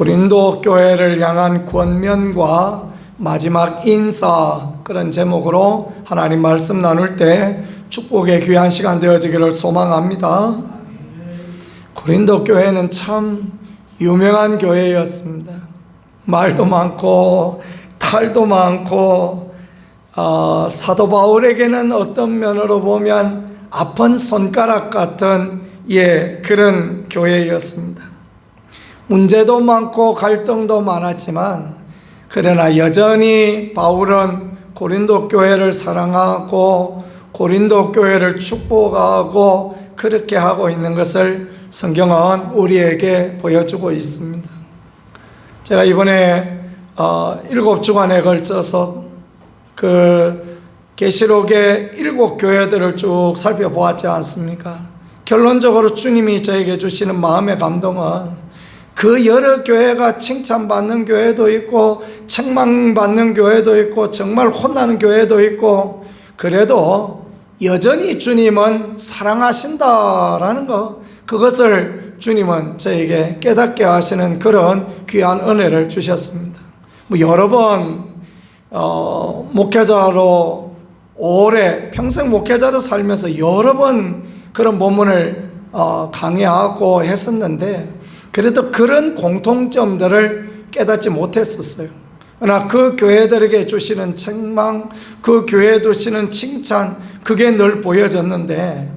고린도 교회를 향한 권면과 마지막 인사, 그런 제목으로 하나님 말씀 나눌 때 축복의 귀한 시간 되어지기를 소망합니다. 고린도 교회는 참 유명한 교회였습니다. 말도 많고 탈도 많고, 사도 바울에게는 어떤 면으로 보면 아픈 손가락 같은 그런 교회였습니다. 문제도 많고 갈등도 많았지만, 그러나 여전히 바울은 고린도 교회를 사랑하고 고린도 교회를 축복하고 그렇게 하고 있는 것을 성경은 우리에게 보여주고 있습니다. 제가 이번에 7주간에 걸쳐서 그 계시록의 7교회들을 쭉 살펴보았지 않습니까? 결론적으로 주님이 저에게 주시는 마음의 감동은 그 여러 교회가 칭찬받는 교회도 있고 책망받는 교회도 있고 정말 혼나는 교회도 있고, 그래도 여전히 주님은 사랑하신다라는 것, 그것을 주님은 저에게 깨닫게 하시는 그런 귀한 은혜를 주셨습니다. 여러 번 목회자로 오래 평생 목회자로 살면서 여러 번 그런 본문을 강의하고 했었는데, 그래도 그런 공통점들을 깨닫지 못했었어요. 그러나 그 교회들에게 주시는 책망, 그 교회에 주시는 칭찬, 그게 늘 보여졌는데,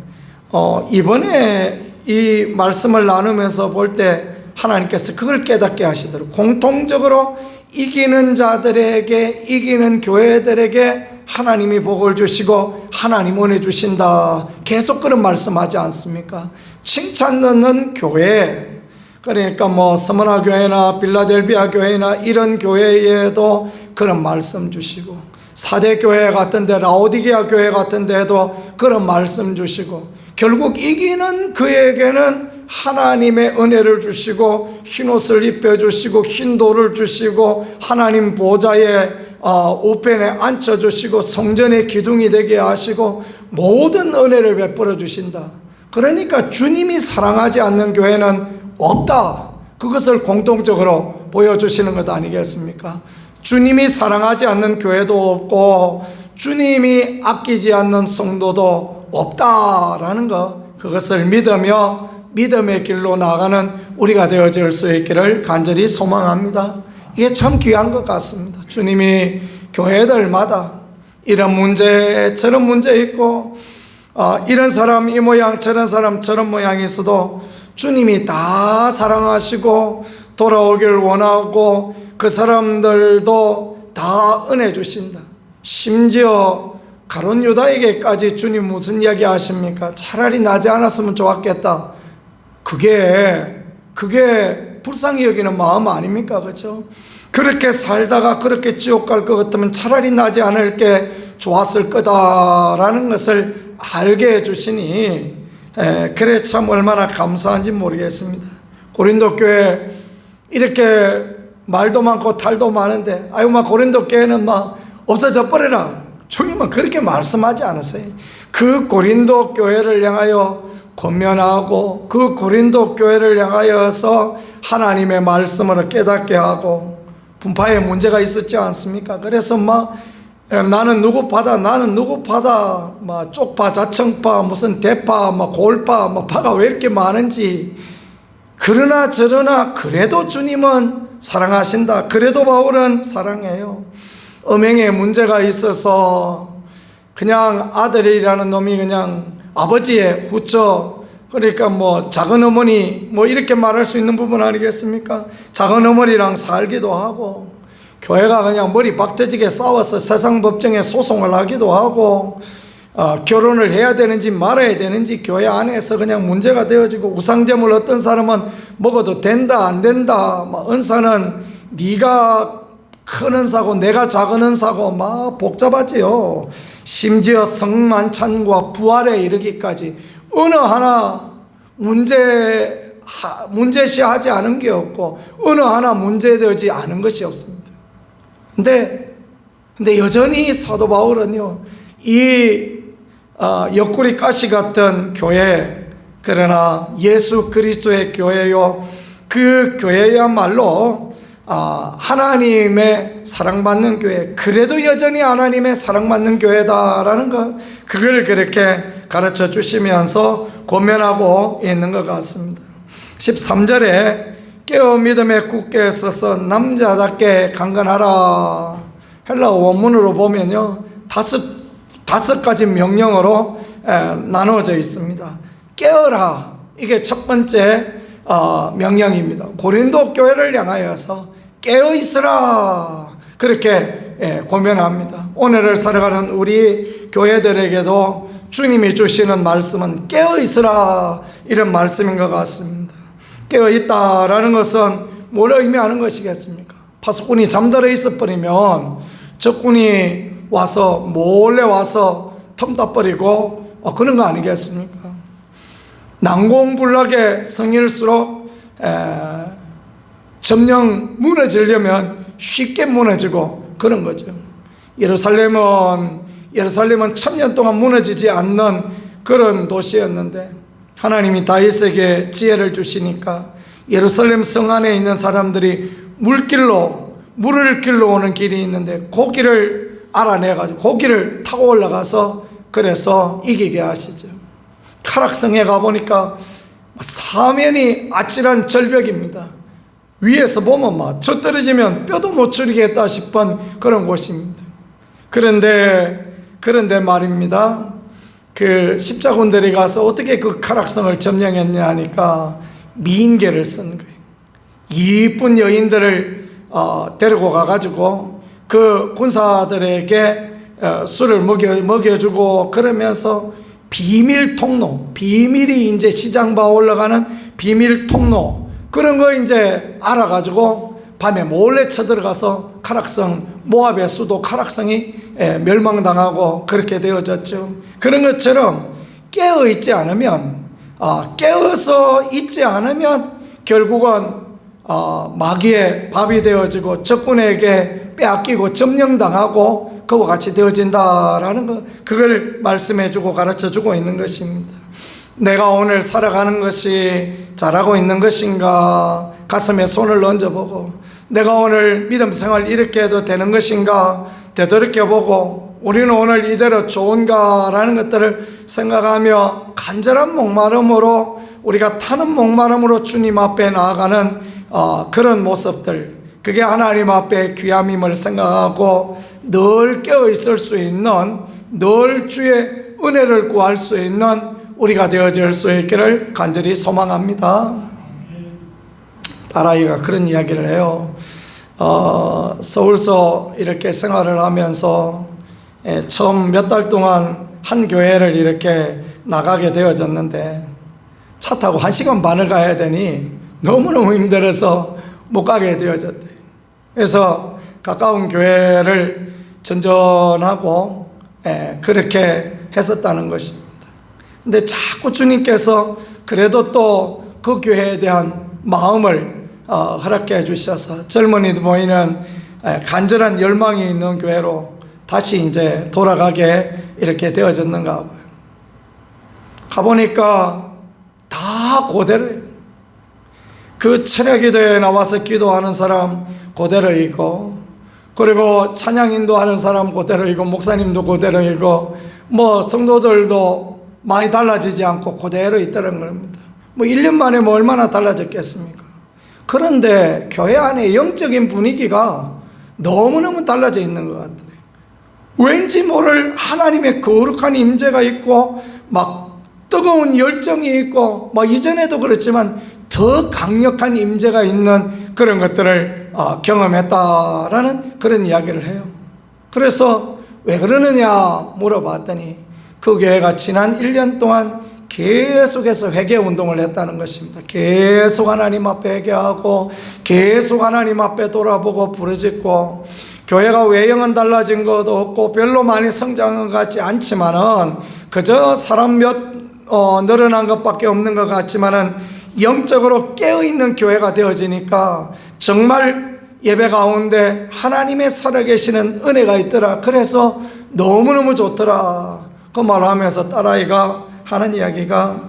이번에 이 말씀을 나누면서 볼 때 하나님께서 그걸 깨닫게 하시더라고요. 공통적으로 이기는 자들에게, 이기는 교회들에게 하나님이 복을 주시고 하나님 은혜 주신다, 계속 그런 말씀하지 않습니까? 칭찬 듣는 교회, 그러니까 스무나 교회나 빌라델비아 교회나 이런 교회에도 그런 말씀 주시고, 사대교회 같은데, 라오디게아 교회 같은 데도 그런 말씀 주시고, 결국 이기는 그에게는 하나님의 은혜를 주시고 흰옷을 입혀주시고 흰 돌을 주시고 하나님 보좌의 우편에 앉혀주시고 성전의 기둥이 되게 하시고 모든 은혜를 베풀어 주신다. 그러니까 주님이 사랑하지 않는 교회는 없다, 그것을 공통적으로 보여주시는 것 아니겠습니까? 주님이 사랑하지 않는 교회도 없고 주님이 아끼지 않는 성도도 없다라는 것, 그것을 믿으며 믿음의 길로 나가는 우리가 되어질 수 있기를 간절히 소망합니다. 이게 참 귀한 것 같습니다. 주님이 교회들마다 이런 문제 저런 문제 있고, 이런 사람 이 모양 저런 사람 저런 모양이 있어도 주님이 다 사랑하시고 돌아오길 원하고 그 사람들도 다 은혜 주신다. 심지어 가룟 유다에게까지 주님 무슨 이야기 하십니까? 차라리 나지 않았으면 좋았겠다. 그게 불쌍히 여기는 마음 아닙니까? 그렇죠? 그렇게 살다가 그렇게 지옥 갈 것 같으면 차라리 나지 않을 게 좋았을 거다라는 것을 알게 해주시니, 그래 참 얼마나 감사한지 모르겠습니다. 고린도 교회 이렇게 말도 많고 탈도 많은데, 고린도 교회는 없어져 버려라, 주님은 그렇게 말씀하지 않았어요. 그 고린도 교회를 향하여 권면하고 그 고린도 교회를 향하여서 하나님의 말씀으로 깨닫게 하고, 분파에 문제가 있었지 않습니까? 그래서 나는 누구 파다, 나는 누구 파다, 쪽파, 자청파, 무슨 대파, 골파, 파가 왜 이렇게 많은지. 그러나 저러나 그래도 주님은 사랑하신다. 그래도 바울은 사랑해요. 음행에 문제가 있어서 그냥 아들이라는 놈이 그냥 아버지의 후처, 그러니까 작은 어머니 이렇게 말할 수 있는 부분 아니겠습니까? 작은 어머니랑 살기도 하고, 교회가 그냥 머리 박터지게 싸워서 세상 법정에 소송을 하기도 하고, 결혼을 해야 되는지 말아야 되는지 교회 안에서 그냥 문제가 되어지고, 우상점을 어떤 사람은 먹어도 된다 안 된다, 은사는 네가 큰 은사고 내가 작은 은사고 복잡하지요. 심지어 성만찬과 부활에 이르기까지 어느 하나 문제시하지 않은 게 없고 어느 하나 문제되지 않은 것이 없습니다. 근데 여전히 사도 바울은요, 이 옆구리 가시 같은 교회, 그러나 예수 그리스도의 교회요, 그 교회야말로 하나님의 사랑받는 교회, 그래도 여전히 하나님의 사랑받는 교회다라는 것, 그걸 그렇게 가르쳐 주시면서 권면하고 있는 것 같습니다. 13절에 깨어 믿음에 굳게 서서 남자답게 강건하라. 헬라어 원문으로 보면요, 다섯 가지 명령어로 나누어져 있습니다. 깨어라, 이게 첫 번째 명령입니다. 고린도 교회를 향하여서 깨어 있으라, 그렇게 권면합니다. 오늘을 살아가는 우리 교회들에게도 주님이 주시는 말씀은 깨어 있으라, 이런 말씀인 것 같습니다. 깨어 있다라는 것은 뭘 의미하는 것이겠습니까? 파수꾼이 잠들어 있어 버리면 적군이 와서 몰래 와서 텀다 버리고 그런 거 아니겠습니까? 난공불락의 성일수록 점령 무너지려면 쉽게 무너지고 그런 거죠. 예루살렘은 1000년 동안 무너지지 않는 그런 도시였는데 하나님이 다윗에게 지혜를 주시니까 예루살렘 성 안에 있는 사람들이 물을 길러 오는 길이 있는데 그 길을 알아내가지고 그 길을 타고 올라가서 그래서 이기게 하시죠. 카락성에 가보니까 사면이 아찔한 절벽입니다. 위에서 보면 막 저 떨어지면 뼈도 못 추리겠다 싶은 그런 곳입니다. 그런데 말입니다, 그 십자군들이 가서 어떻게 그 카락성을 점령했냐 하니까 미인계를 쓴 거예요. 이쁜 여인들을 데리고 가가지고 그 군사들에게 술을 먹여주고 그러면서 비밀 통로, 비밀이 이제 시장바 올라가는 비밀 통로, 그런 거 이제 알아가지고 밤에 몰래 쳐들어가서 카락성, 모압의 수도 카락성이 멸망당하고 그렇게 되어졌죠. 그런 것처럼 깨어서 있지 않으면 결국은 마귀의 밥이 되어지고 적군에게 빼앗기고 점령당하고 그와 같이 되어진다라는 것, 그걸 말씀해주고 가르쳐주고 있는 것입니다. 내가 오늘 살아가는 것이 잘하고 있는 것인가, 가슴에 손을 얹어보고 내가 오늘 믿음 생활 이렇게 해도 되는 것인가 되돌이켜보고 우리는 오늘 이대로 좋은가라는 것들을 생각하며 간절한 목마름으로, 우리가 타는 목마름으로 주님 앞에 나아가는 그런 모습들, 그게 하나님 앞에 귀함임을 생각하고 늘 깨어있을 수 있는, 늘 주의 은혜를 구할 수 있는 우리가 되어질 수 있기를 간절히 소망합니다. 딸아이가 그런 이야기를 해요. 서울서 이렇게 생활을 하면서 처음 몇 달 동안 한 교회를 이렇게 나가게 되어졌는데 차 타고 1시간 반을 가야 되니 너무너무 힘들어서 못 가게 되어졌대요. 그래서 가까운 교회를 전전하고 그렇게 했었다는 것입니다. 근데 자꾸 주님께서 그래도 또 그 교회에 대한 마음을 허락해 주셔서 젊은이들 모이는 간절한 열망이 있는 교회로 다시 이제 돌아가게 이렇게 되어졌는가 봐요. 가보니까 다 고대로예요. 그 철야기도에 나와서 기도하는 사람 고대로이고, 그리고 찬양 인도하는 사람 고대로이고, 목사님도 고대로이고, 뭐 성도들도 많이 달라지지 않고 그대로 있다는 겁니다. 뭐 1년 만에 뭐 얼마나 달라졌겠습니까? 그런데 교회 안에 영적인 분위기가 너무너무 달라져 있는 것 같아요. 왠지 모를 하나님의 거룩한 임재가 있고 막 뜨거운 열정이 있고, 뭐 이전에도 그렇지만 더 강력한 임재가 있는 그런 것들을 경험했다라는 그런 이야기를 해요. 그래서 왜 그러느냐 물어봤더니 그 교회가 지난 1년 동안 계속해서 회개 운동을 했다는 것입니다. 계속 하나님 앞에 회개하고 계속 하나님 앞에 돌아보고 부르짖고, 교회가 외형은 달라진 것도 없고 별로 많이 성장한 것 같지 않지만은 그저 사람 몇 늘어난 것밖에 없는 것 같지만은 영적으로 깨어있는 교회가 되어지니까 정말 예배 가운데 하나님의 살아계시는 은혜가 있더라. 그래서 너무너무 좋더라. 그 말을 하면서 딸아이가 하는 이야기가,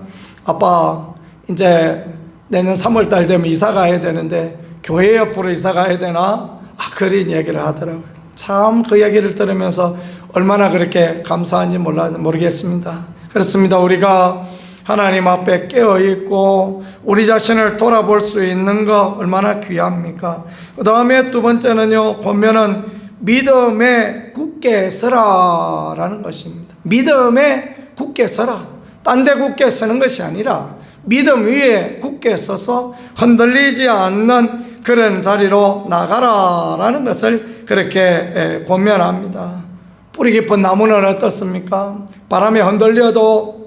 아빠 이제 내년 3월 달 되면 이사 가야 되는데 교회 옆으로 이사 가야 되나? 그런 얘기를 하더라고요. 참 그 얘기를 들으면서 얼마나 그렇게 감사한지 모르겠습니다. 그렇습니다. 우리가 하나님 앞에 깨어있고 우리 자신을 돌아볼 수 있는 거 얼마나 귀합니까? 그 다음에 두 번째는요, 보면은 믿음에 굳게 서라라는 것입니다. 믿음에 굳게 서라. 딴 데 굳게 서는 것이 아니라 믿음 위에 굳게 서서 흔들리지 않는 그런 자리로 나가라라는 것을 그렇게 권면합니다. 뿌리 깊은 나무는 어떻습니까? 바람에 흔들려도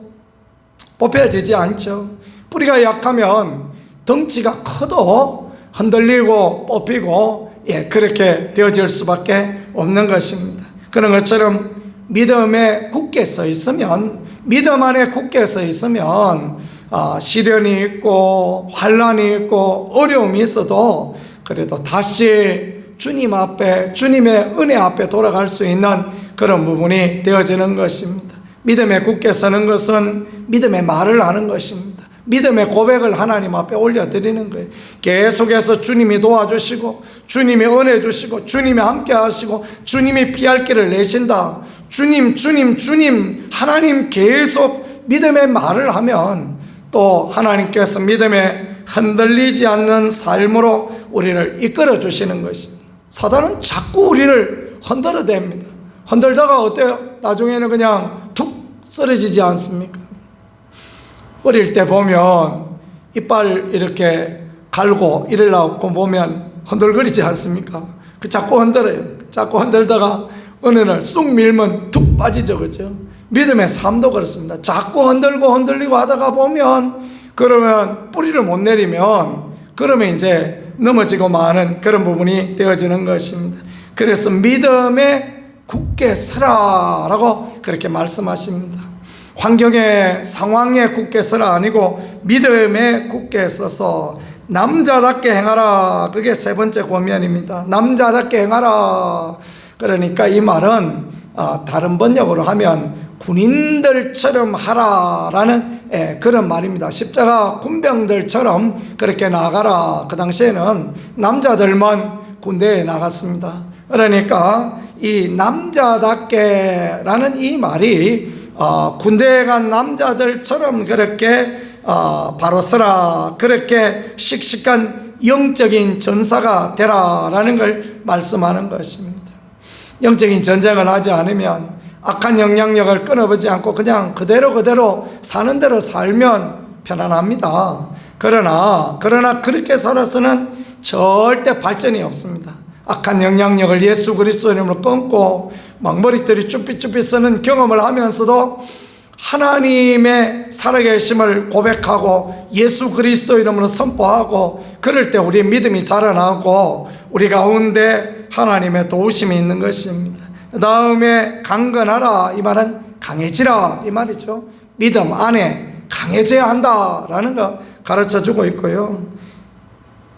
뽑혀지지 않죠. 뿌리가 약하면 덩치가 커도 흔들리고 뽑히고 그렇게 되어질 수밖에 없는 것입니다. 그런 것처럼 믿음에 굳게 서 있으면, 믿음 안에 굳게 서 있으면 시련이 있고 환난이 있고 어려움이 있어도 그래도 다시 주님 앞에, 주님의 은혜 앞에 돌아갈 수 있는 그런 부분이 되어지는 것입니다. 믿음에 굳게 서는 것은 믿음의 말을 하는 것입니다. 믿음의 고백을 하나님 앞에 올려드리는 거예요. 계속해서 주님이 도와주시고 주님이 은혜 주시고 주님이 함께 하시고 주님이 피할 길을 내신다. 주님 하나님 계속 믿음의 말을 하면 또 하나님께서 믿음에 흔들리지 않는 삶으로 우리를 이끌어 주시는 것입니다. 사단은 자꾸 우리를 흔들어댑니다. 흔들다가 어때요? 나중에는 그냥 툭 쓰러지지 않습니까? 어릴 때 보면 이빨 이렇게 갈고 이러려고 보면 흔들거리지 않습니까? 자꾸 흔들어요. 자꾸 흔들다가 어느 날 쑥 밀면 툭 빠지죠. 그죠? 믿음의 삶도 그렇습니다. 자꾸 흔들고 흔들리고 하다가 보면, 그러면 뿌리를 못 내리면 그러면 이제 넘어지고 마는 그런 부분이 되어지는 것입니다. 그래서 믿음에 굳게 서라라고 그렇게 말씀하십니다. 환경에, 상황에 굳게 서라 아니고 믿음에 굳게 서서 남자답게 행하라. 그게 세 번째 권면입니다. 남자답게 행하라. 그러니까 이 말은 다른 번역으로 하면 군인들처럼 하라라는 그런 말입니다. 십자가 군병들처럼 그렇게 나가라. 그 당시에는 남자들만 군대에 나갔습니다. 그러니까 이 남자답게라는 이 말이 군대에 간 남자들처럼 그렇게 바로 서라, 그렇게 씩씩한 영적인 전사가 되라라는 걸 말씀하는 것입니다. 영적인 전쟁을 하지 않으면, 악한 영향력을 끊어보지 않고 그냥 그대로 사는 대로 살면 편안합니다. 그러나 그렇게 살아서는 절대 발전이 없습니다. 악한 영향력을 예수 그리스도 이름으로 끊고 막 머리털이 쭈삣쭈삣 쓰는 경험을 하면서도 하나님의 살아계심을 고백하고 예수 그리스도 이름으로 선포하고, 그럴 때 우리의 믿음이 자라나고 우리 가운데 하나님의 도우심이 있는 것입니다. 그 다음에 강건하라, 이 말은 강해지라 이 말이죠. 믿음 안에 강해져야 한다라는 거 가르쳐주고 있고요.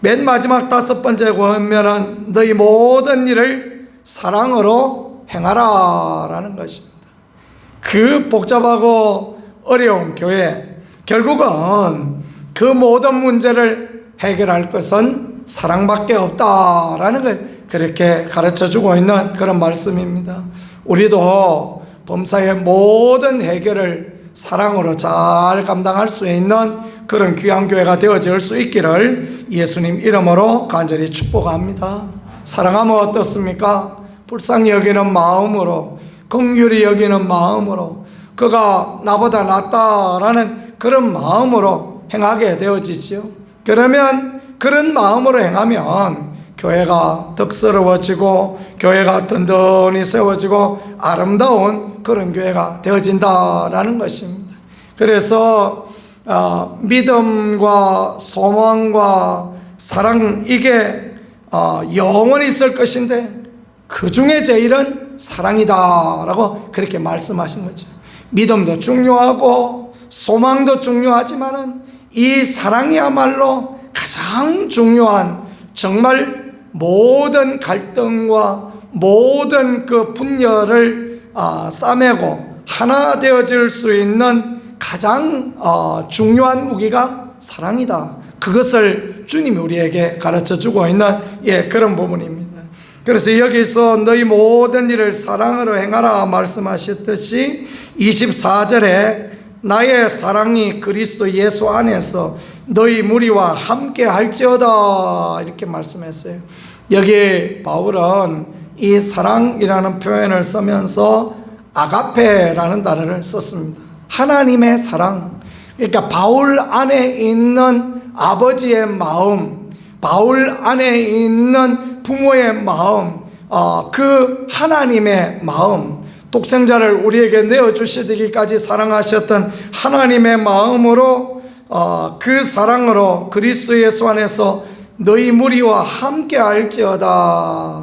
맨 마지막 다섯 번째 권면은 너희 모든 일을 사랑으로 행하라라는 것입니다. 그 복잡하고 어려운 교회, 결국은 그 모든 문제를 해결할 것은 사랑밖에 없다라는 걸 그렇게 가르쳐주고 있는 그런 말씀입니다. 우리도 범사의 모든 해결을 사랑으로 잘 감당할 수 있는 그런 귀한 교회가 되어질 수 있기를 예수님 이름으로 간절히 축복합니다. 사랑하면 어떻습니까? 불쌍히 여기는 마음으로, 긍휼히 여기는 마음으로, 그가 나보다 낫다라는 그런 마음으로 행하게 되어지지요. 그러면 그런 마음으로 행하면 교회가 덕스러워지고 교회가 든든히 세워지고 아름다운 그런 교회가 되어진다라는 것입니다. 그래서 믿음과 소망과 사랑, 이게 영원히 있을 것인데 그 중에 제일은 사랑이다라고 그렇게 말씀하신 거죠. 믿음도 중요하고 소망도 중요하지만은 이 사랑이야말로 가장 중요한, 정말 모든 갈등과 모든 그 분열을 싸매고 하나 되어질 수 있는 가장 중요한 무기가 사랑이다. 그것을 주님이 우리에게 가르쳐 주고 있는 그런 부분입니다. 그래서 여기서 너희 모든 일을 사랑으로 행하라 말씀하셨듯이 24절에 나의 사랑이 그리스도 예수 안에서 너희 무리와 함께 할지어다 이렇게 말씀했어요. 여기 바울은 이 사랑이라는 표현을 쓰면서 아가페라는 단어를 썼습니다. 하나님의 사랑. 그러니까 바울 안에 있는 아버지의 마음, 바울 안에 있는 부모의 마음, 그 하나님의 마음, 독생자를 우리에게 내어주시기까지 사랑하셨던 하나님의 마음으로 그 사랑으로 그리스도 예수 안에서 너희 무리와 함께 할지어다.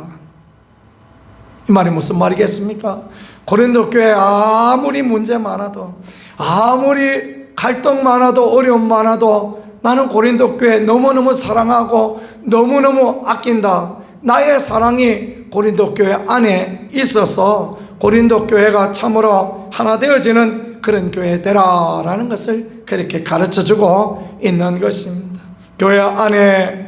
이 말이 무슨 말이겠습니까? 고린도 교회 아무리 문제 많아도, 아무리 갈등 많아도, 어려움 많아도 나는 고린도 교회 너무너무 사랑하고 너무너무 아낀다. 나의 사랑이 고린도 교회 안에 있어서 고린도 교회가 참으로 하나 되어지는 그런 교회 되라라는 것을 그렇게 가르쳐주고 있는 것입니다. 교회 안에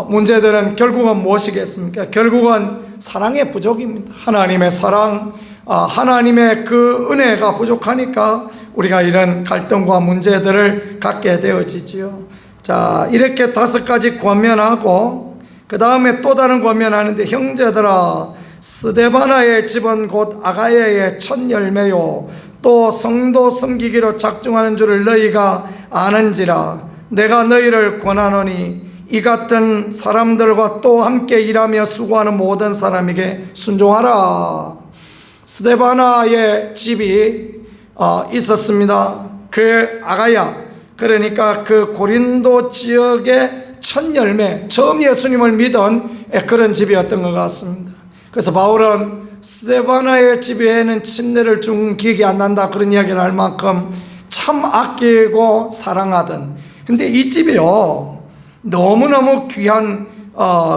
문제들은 결국은 무엇이겠습니까? 결국은 사랑의 부족입니다. 하나님의 사랑, 하나님의 그 은혜가 부족하니까 우리가 이런 갈등과 문제들을 갖게 되어지지요. 자, 이렇게 5가지 권면하고 그 다음에 또 다른 권면하는데, 형제들아 스데바나의 집은 곧 아가야의 첫 열매요 또 성도 섬기기로 작정하는 줄을 너희가 아는지라. 내가 너희를 권하노니 이 같은 사람들과 또 함께 일하며 수고하는 모든 사람에게 순종하라. 스데바나의 집이 있었습니다. 그 아가야, 그러니까 그 고린도 지역의 첫 열매, 처음 예수님을 믿은 그런 집이었던 것 같습니다. 그래서 바울은 스데바나의 집에는 침례를 준 기억이 안 난다 그런 이야기를 할 만큼 참 아끼고 사랑하던, 근데 이 집이요 너무너무 귀한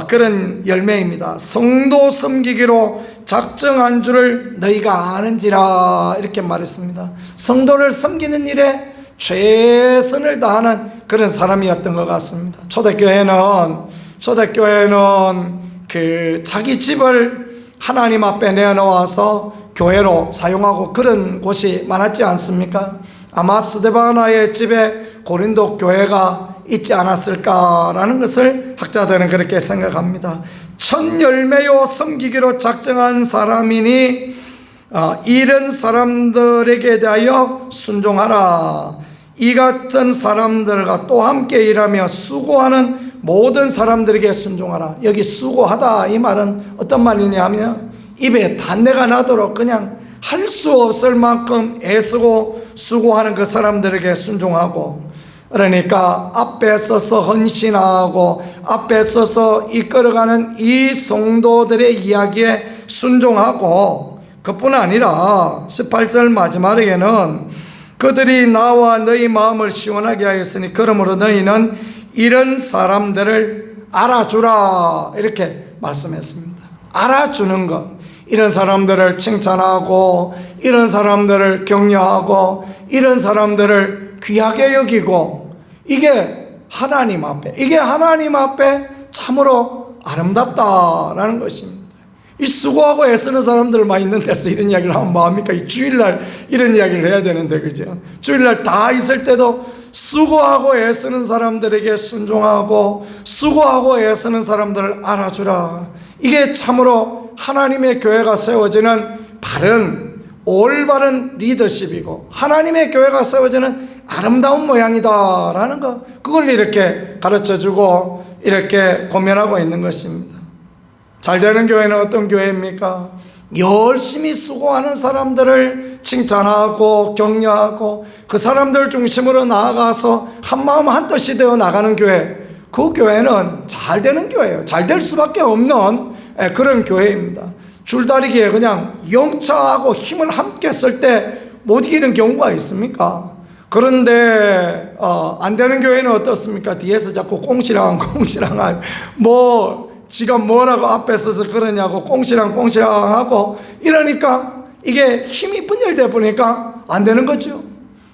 그런 열매입니다. 성도 섬기기로 작정한 줄을 너희가 아는지라 이렇게 말했습니다. 성도를 섬기는 일에 최선을 다하는 그런 사람이었던 것 같습니다. 초대교회는 그 자기 집을 하나님 앞에 내어놓아서 교회로 사용하고 그런 곳이 많았지 않습니까? 아마 스데바나의 집에 고린도 교회가 있지 않았을까라는 것을 학자들은 그렇게 생각합니다. 첫 열매요 섬기기로 작정한 사람이니 이런 사람들에게 대하여 순종하라. 이 같은 사람들과 또 함께 일하며 수고하는 모든 사람들에게 순종하라. 여기 수고하다 이 말은 어떤 말이냐면 입에 단내가 나도록 그냥 할 수 없을 만큼 애쓰고 수고하는 그 사람들에게 순종하고, 그러니까 앞에 서서 헌신하고 앞에 서서 이끌어가는 이 성도들의 이야기에 순종하고, 그뿐 아니라 18절 마지막에는 그들이 나와 너희 마음을 시원하게 하였으니 그러므로 너희는 이런 사람들을 알아주라 이렇게 말씀했습니다. 알아주는 것, 이런 사람들을 칭찬하고 이런 사람들을 격려하고 이런 사람들을 귀하게 여기고, 이게 하나님 앞에 참으로 아름답다라는 것입니다. 이 수고하고 애쓰는 사람들 많이 있는 데서 이런 이야기를 하면 뭐합니까? 이 주일날 이런 이야기를 해야 되는데, 그죠? 주일날 다 있을 때도 수고하고 애쓰는 사람들에게 순종하고 수고하고 애쓰는 사람들을 알아주라. 이게 참으로 하나님의 교회가 세워지는 바른 올바른 리더십이고 하나님의 교회가 세워지는 아름다운 모양이다라는 거, 그걸 이렇게 가르쳐주고 이렇게 고면하고 있는 것입니다. 잘 되는 교회는 어떤 교회입니까? 열심히 수고하는 사람들을 칭찬하고 격려하고 그 사람들 중심으로 나아가서 한마음 한뜻이 되어 나가는 교회, 그 교회는 잘 되는 교회예요. 잘 될 수밖에 없는 그런 교회입니다. 줄다리기에 그냥 영차하고 힘을 함께 쓸 때 못 이기는 경우가 있습니까? 그런데 안 되는 교회는 어떻습니까? 뒤에서 자꾸 꽁시랑 뭐 지가 뭐라고 앞에 서서 그러냐고 꽁시랑 하고 이러니까 이게 힘이 분열되어 보니까 안 되는 거죠.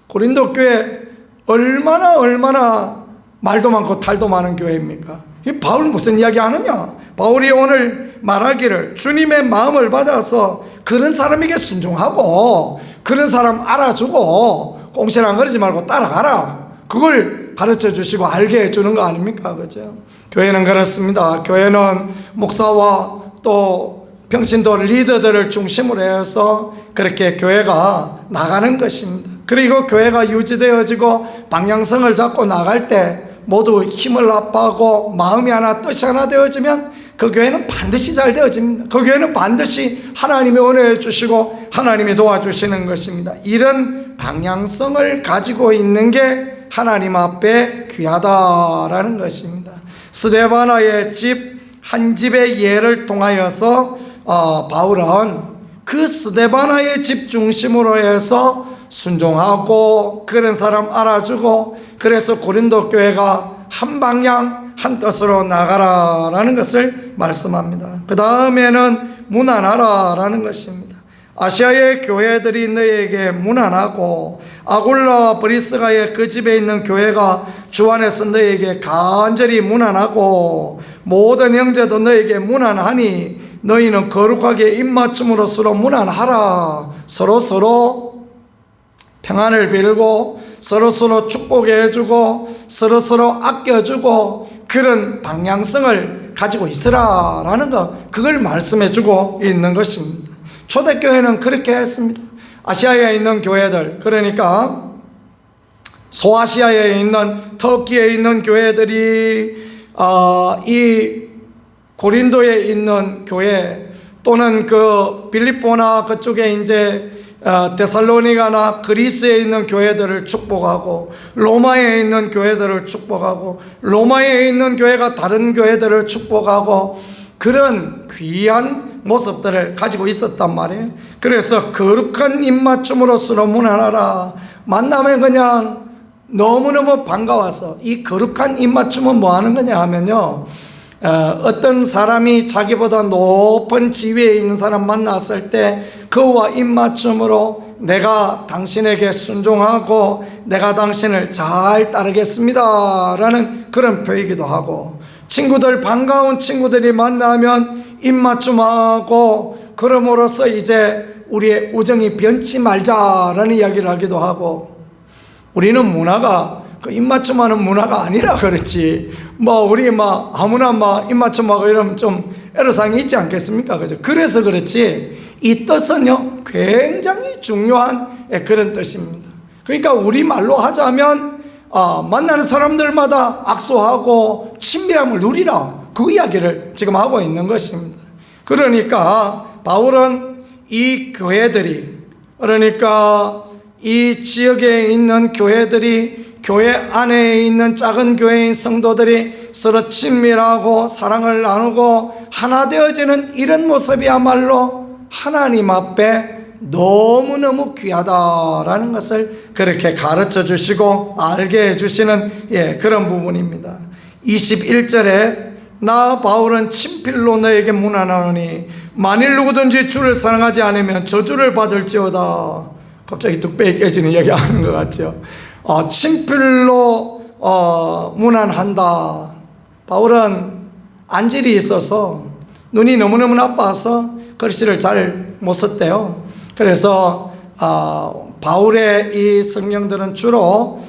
고린도 교회 얼마나 말도 많고 탈도 많은 교회입니까? 이 바울 무슨 이야기 하느냐? 바울이 오늘 말하기를 주님의 마음을 받아서 그런 사람에게 순종하고 그런 사람 알아주고 꽁시랑거리지 말고 따라가라, 그걸 가르쳐 주시고 알게 해주는 거 아닙니까? 그죠? 교회는 그렇습니다. 교회는 목사와 또 평신도 리더들을 중심으로 해서 그렇게 교회가 나가는 것입니다. 그리고 교회가 유지되어지고 방향성을 잡고 나갈 때 모두 힘을 합하고 마음이 하나, 뜻이 하나 되어지면 그 교회는 반드시 잘 되어집니다. 그 교회는 반드시 하나님이 은혜해 주시고 하나님이 도와주시는 것입니다. 이런 방향성을 가지고 있는 게 하나님 앞에 귀하다라는 것입니다. 스데바나의 집 한 집의 예를 통하여서 바울은 그 스데바나의 집 중심으로 해서 순종하고 그런 사람 알아주고, 그래서 고린도 교회가 한 방향 한 뜻으로 나가라라는 것을 말씀합니다. 그 다음에는 무난하라라는 것입니다. 아시아의 교회들이 너에게 무난하고 아굴라와 브리스가의 그 집에 있는 교회가 주 안에서 너에게 간절히 무난하고 모든 형제도 너에게 무난하니 너희는 거룩하게 입맞춤으로 서로 무난하라. 서로 평안을 빌고 서로 축복해 주고 서로 아껴주고 그런 방향성을 가지고 있으라라는 거, 그걸 말씀해 주고 있는 것입니다. 초대교회는 그렇게 했습니다. 아시아에 있는 교회들, 그러니까 소아시아에 있는 터키에 있는 교회들이 이 고린도에 있는 교회 또는 그 빌립보나 그쪽에 이제 데살로니가나 그리스에 있는 교회들을 축복하고 로마에 있는 교회들을 축복하고 로마에 있는 교회가 다른 교회들을 축복하고 그런 귀한 모습들을 가지고 있었단 말이에요. 그래서 거룩한 입맞춤으로 서로 무난하라. 만나면 그냥 너무너무 반가워서, 이 거룩한 입맞춤은 뭐 하는 거냐 하면요, 어떤 사람이 자기보다 높은 지위에 있는 사람 만났을 때 그와 입맞춤으로 내가 당신에게 순종하고 내가 당신을 잘 따르겠습니다 라는 그런 표이기도 하고, 친구들, 반가운 친구들이 만나면 입맞춤하고 그럼으로써 이제 우리의 우정이 변치 말자라는 이야기를 하기도 하고, 우리는 문화가 그 입맞춤하는 문화가 아니라 그렇지 우리 아무나 입맞춤하고 이러면 좀 애로사항이 있지 않겠습니까? 그죠? 그래서 그렇지 이 뜻은요 굉장히 중요한 그런 뜻입니다. 그러니까 우리말로 하자면 만나는 사람들마다 악수하고 친밀함을 누리라, 그 이야기를 지금 하고 있는 것입니다. 그러니까 바울은 이 교회들이, 그러니까 이 지역에 있는 교회들이, 교회 안에 있는 작은 교회인 성도들이 서로 친밀하고 사랑을 나누고 하나 되어지는 이런 모습이야말로 하나님 앞에 너무너무 귀하다라는 것을 그렇게 가르쳐 주시고 알게 해주시는 그런 부분입니다. 21절에 나 바울은 친필로 너에게 문안하노니 만일 누구든지 주를 사랑하지 않으면 저주를 받을지어다. 갑자기 뚝배기 깨지는 이야기 하는 것 같죠. 친필로 문안한다. 바울은 안질이 있어서 눈이 너무너무 나빠서 글씨를 잘 못 썼대요. 그래서 바울의 이 성경들은 주로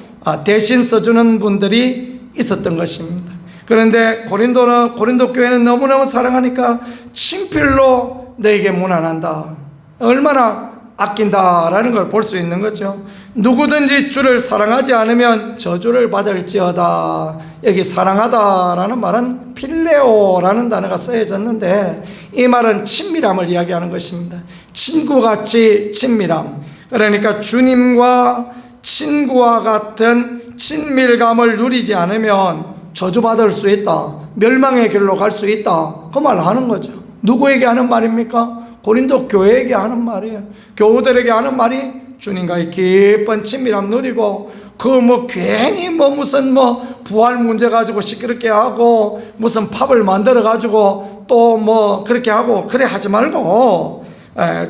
대신 써주는 분들이 있었던 것입니다. 그런데 고린도 교회는 너무너무 사랑하니까 친필로 너에게 문안한다. 얼마나 아낀다라는 걸 볼 수 있는 거죠. 누구든지 주를 사랑하지 않으면 저주를 받을지어다. 여기 사랑하다라는 말은 필레오라는 단어가 쓰여졌는데 이 말은 친밀함을 이야기하는 것입니다. 친구같이 친밀함, 그러니까 주님과 친구와 같은 친밀감을 누리지 않으면 저주받을 수 있다, 멸망의 길로 갈 수 있다, 그 말을 하는 거죠. 누구에게 하는 말입니까? 고린도 교회에게 하는 말이에요. 교우들에게 하는 말이 주님과의 깊은 친밀함 누리고 괜히 무슨 부활 문제 가지고 시끄럽게 하고 무슨 팝을 만들어 가지고 또 그렇게 하고 그래 하지 말고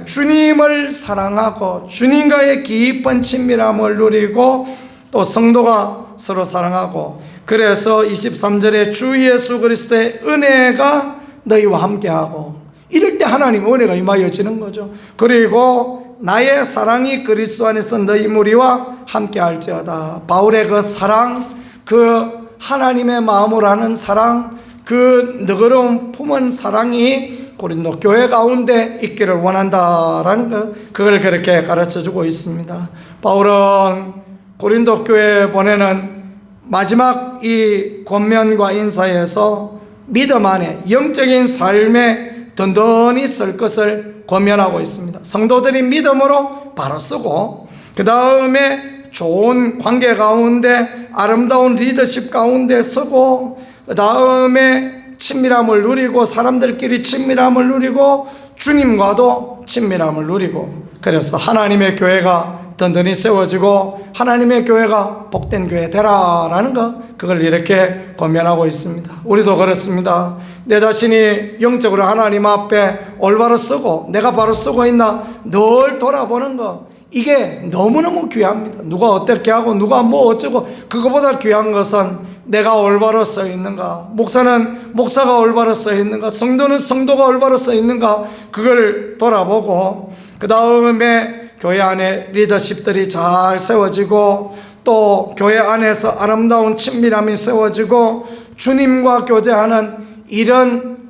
주님을 사랑하고 주님과의 깊은 친밀함을 누리고 또 성도가 서로 사랑하고 그래서 23절에 주 예수 그리스도의 은혜가 너희와 함께하고, 이럴 때 하나님의 은혜가 임하여지는 거죠. 그리고 나의 사랑이 그리스도 안에서 너희 무리와 함께할지어다. 바울의 그 사랑, 그 하나님의 마음으로 하는 사랑, 그 너그러움 품은 사랑이 고린도 교회 가운데 있기를 원한다라는 거, 그걸 그렇게 가르쳐주고 있습니다. 바울은 고린도 교회에 보내는 마지막 이 권면과 인사에서 믿음 안에 영적인 삶에 든든히 쓸 것을 권면하고 있습니다. 성도들이 믿음으로 바로 쓰고, 그 다음에 좋은 관계 가운데 아름다운 리더십 가운데 서고, 그 다음에 친밀함을 누리고, 사람들끼리 친밀함을 누리고, 주님과도 친밀함을 누리고, 그래서 하나님의 교회가 든든히 세워지고 하나님의 교회가 복된 교회 되라라는 거, 그걸 이렇게 권면하고 있습니다. 우리도 그렇습니다. 내 자신이 영적으로 하나님 앞에 올바로 쓰고 내가 바로 쓰고 있나 늘 돌아보는 거, 이게 너무너무 귀합니다. 누가 어떻게 하고 누가 뭐 어쩌고, 그거보다 귀한 것은 내가 올바로 써 있는가, 목사는 목사가 올바로 써 있는가, 성도는 성도가 올바로 써 있는가, 그걸 돌아보고, 그 다음에 교회 안에 리더십들이 잘 세워지고, 또 교회 안에서 아름다운 친밀함이 세워지고 주님과 교제하는 이런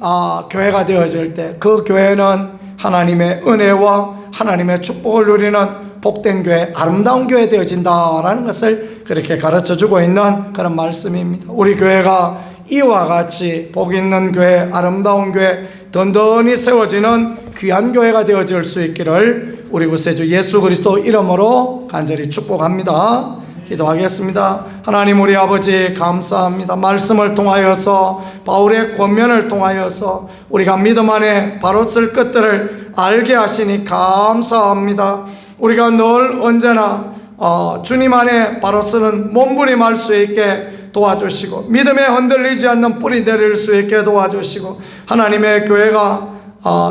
교회가 되어질 때, 그 교회는 하나님의 은혜와 하나님의 축복을 누리는 복된 교회, 아름다운 교회 되어진다라는 것을 그렇게 가르쳐주고 있는 그런 말씀입니다. 우리 교회가 이와 같이 복 있는 교회, 아름다운 교회, 든든히 세워지는 귀한 교회가 되어질 수 있기를 우리 구세주 예수 그리스도 이름으로 간절히 축복합니다. 기도하겠습니다. 하나님 우리 아버지 감사합니다. 말씀을 통하여서, 바울의 권면을 통하여서 우리가 믿음 안에 바로 쓸 것들을 알게 하시니 감사합니다. 우리가 늘 언제나 주님 안에 바로 쓰는 몸부림할 수 있게 도와주시고, 믿음에 흔들리지 않는 뿌리 내릴 수 있게 도와주시고, 하나님의 교회가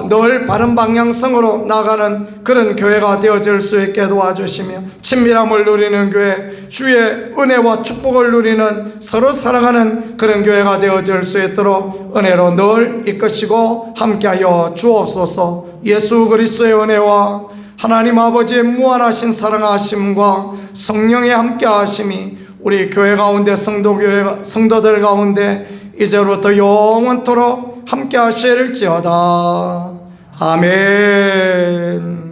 늘 바른 방향성으로 나가는 그런 교회가 되어질 수 있게 도와주시며, 친밀함을 누리는 교회, 주의 은혜와 축복을 누리는, 서로 사랑하는 그런 교회가 되어질 수 있도록 은혜로 늘 이끄시고 함께하여 주옵소서. 예수 그리스도의 은혜와 하나님 아버지의 무한하신 사랑하심과 성령의 함께하심이 우리 교회 가운데, 성도들 가운데 이제부터 영원토록 함께 하실지어다. 아멘.